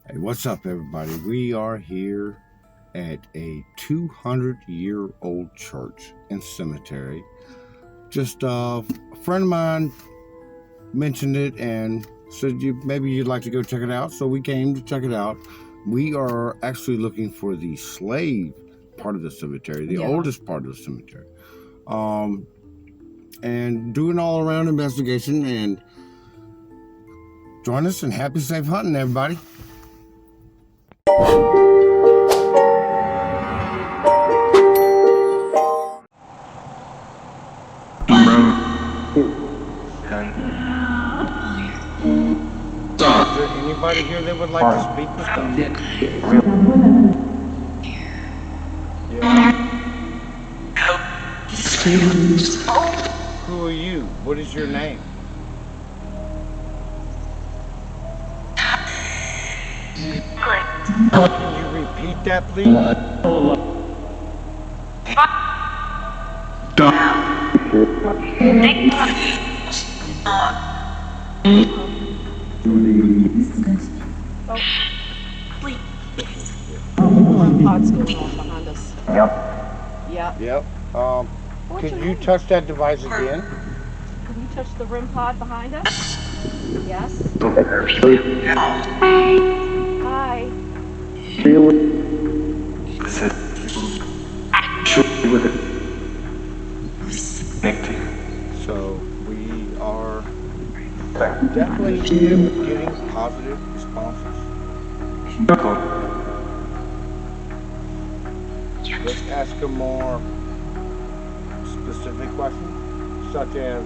Hey, what's up, everybody? We are here at a 200-year-old church and cemetery. Just a friend of mine mentioned it and said maybe you'd like to go check it out. So we came to check it out. We are actually looking for the slave part of the cemetery, the oldest part of the cemetery, and do an all-around investigation. And join us and happy safe hunting, everybody. Is there anybody here that would like to speak with us? Yeah. Who are you? What is your name? Can you repeat that, please? Pod's going on behind us. Yep. Could you touch that device again? Can you touch the REM pod behind us? Yes. Hi. So we are definitely getting positive responses. Let's ask a more specific question, such as,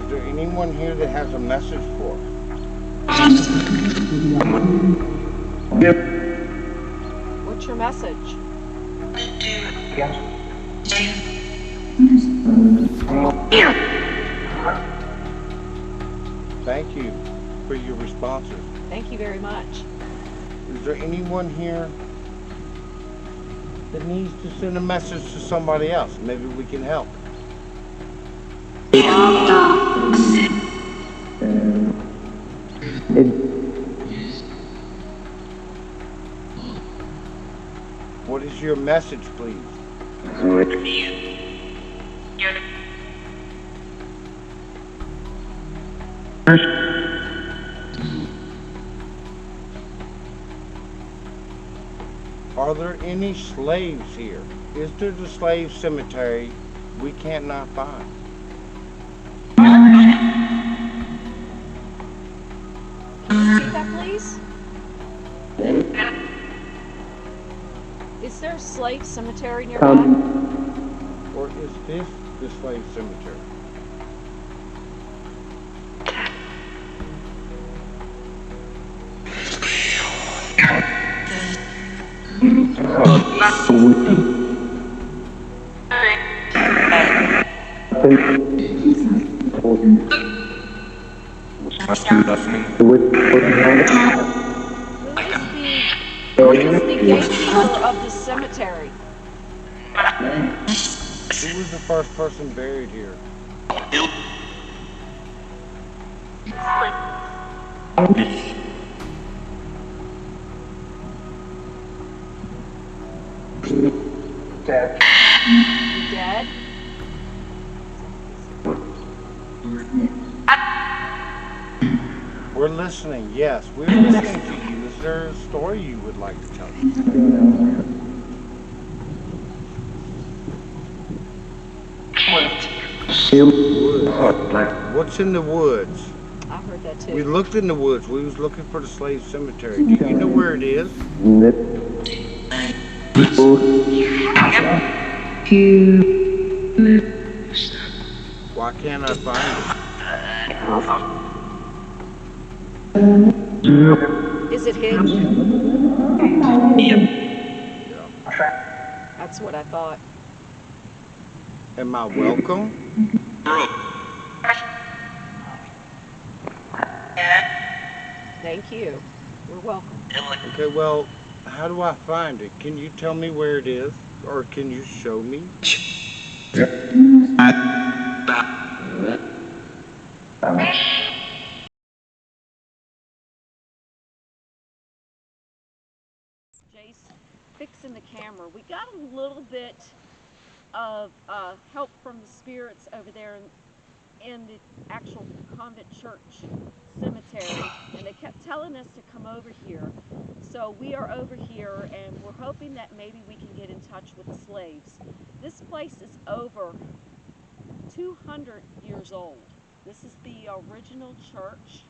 is there anyone here that has a message for us? What's your message? Thank you for your responses. Thank you very much. Is there anyone here that needs to send a message to somebody else? Maybe we can help. What is your message, please? Are there any slaves here? Is there the slave cemetery we can't not find? Repeat that, please. Is there a slave cemetery nearby? Or is this the slave cemetery? Who is the gatekeeper of the cemetery? Who was the first person buried here? Dead. Dead? We're listening, yes. We're listening to you. Is there a story you would like to tell? What's in the woods? I heard that too. We looked in the woods. We was looking for the slave cemetery. Do you know where it is? Why can't I find it? Is it hidden? Yeah. That's what I thought. Am I welcome? Thank you. You're welcome. Okay, well, how do I find it? Can you tell me where it is? Or can you show me? camera. We got a little bit of help from the spirits over there in the actual convent church cemetery, and they kept telling us to come over here. So we are over here, and we're hoping that maybe we can get in touch with the slaves. This place is over 200 years old. This is the original church,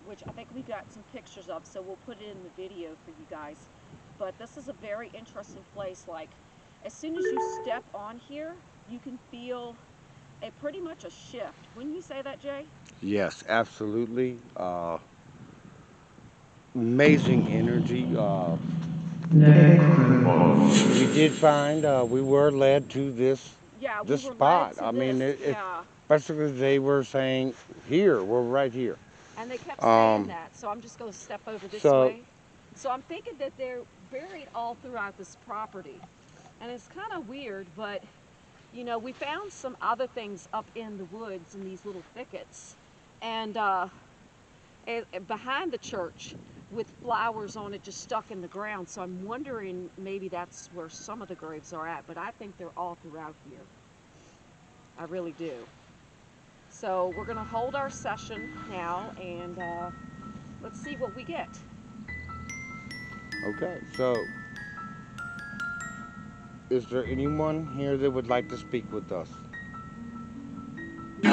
which I think we got some pictures of, so we'll put it in the video for you guys. But this is a very interesting place. Like, as soon as you step on here, you can feel pretty much a shift. Wouldn't you say that, Jay? Yes, absolutely. Amazing energy. We did find, we were led to this spot. I mean, basically they were saying, here, we're right here. And they kept saying that, so I'm just going to step over this way. So I'm thinking that they're buried all throughout this property. And it's kind of weird, but, you know, we found some other things up in the woods in these little thickets. And behind the church with flowers on it just stuck in the ground. So I'm wondering maybe that's where some of the graves are at, but I think they're all throughout here. I really do. So we're going to hold our session now, and let's see what we get. Okay, so is there anyone here that would like to speak with us? You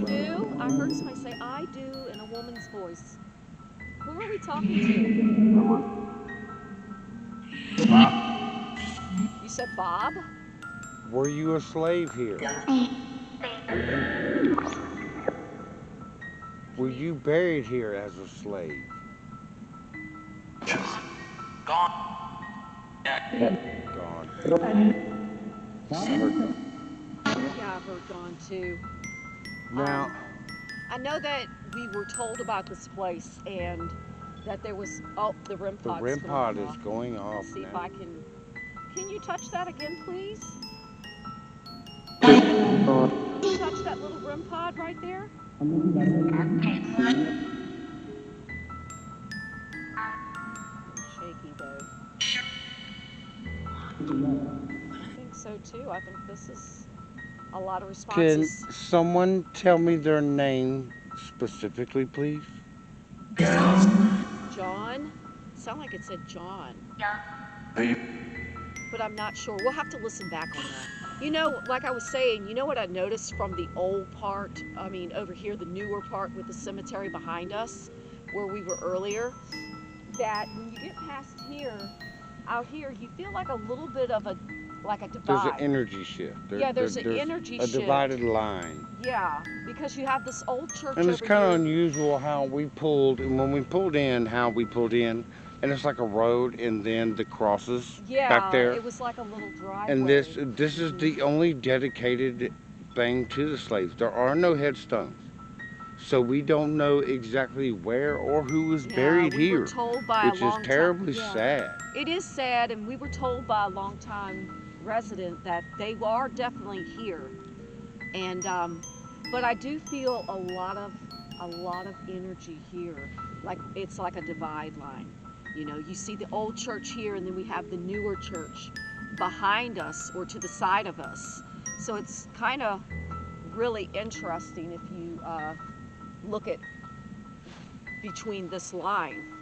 do? I heard somebody say, I do, in a woman's voice. Who are we talking to? You said Bob? Were you a slave here? Were you buried here as a slave? Gone. Gone. Yeah, I've heard gone too. Now, I know that we were told about this place and that there was, the REM pod. the REM pod is going off Let's see now. if I can you touch that again, please? Can you touch that little REM pod right there? Shaky though. I think so too. I think this is a lot of responses. Can someone tell me their name specifically, please? John? Sound like it said John. But I'm not sure. We'll have to listen back on that. You know, like I was saying, you know what I noticed from the old part, I mean, over here, the newer part with the cemetery behind us, where we were earlier, that when you get past here, out here, you feel like a little bit of a divide. There's an energy shift. There's an energy shift. A divided line. Yeah, because you have this old church And it's over kind of here. unusual how we pulled, and when we pulled in, and it's like a road, and then the crosses back there. It was like a little driveway. And this is the only dedicated thing to the slaves. There are no headstones, so we don't know exactly where or who was buried we here, were told by which is terribly sad. It is sad, and we were told by a longtime resident that they are definitely here. And but I do feel a lot of energy here. Like it's like a divide line. You know, you see the old church here, and then we have the newer church behind us or to the side of us. So it's kind of really interesting if you look at between this line.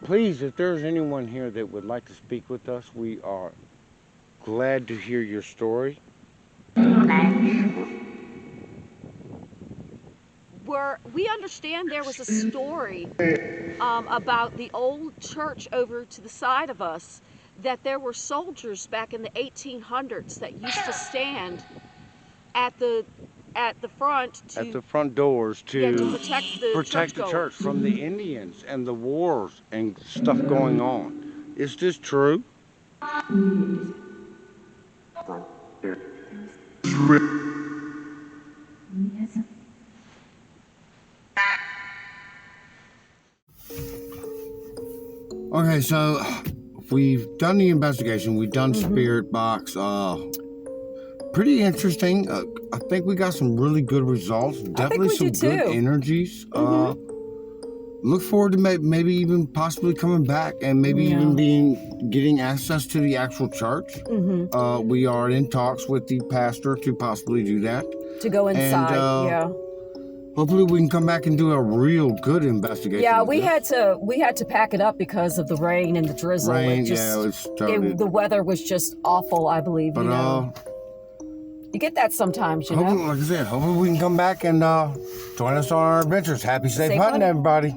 Please, if there's anyone here that would like to speak with us, we are glad to hear your story. We understand there was a story about the old church over to the side of us, that there were soldiers back in the 1800s that used to stand at the front doors to protect the church from the Indians and the wars and stuff going on. Is this true? Okay, so we've done the investigation. We've done Spirit Box. Pretty interesting. I think we got some really good results. Definitely some good energies. look forward to maybe even possibly coming back and maybe even getting access to the actual church. We are in talks with the pastor to possibly do that. To go inside, and, hopefully we can come back and do a real good investigation. Yeah, we had to pack it up because of the rain and the drizzle. The weather was just awful, I believe. But you get that sometimes, you know. Like I said, hopefully we can come back and join us on our adventures. Happy safe hunting, everybody.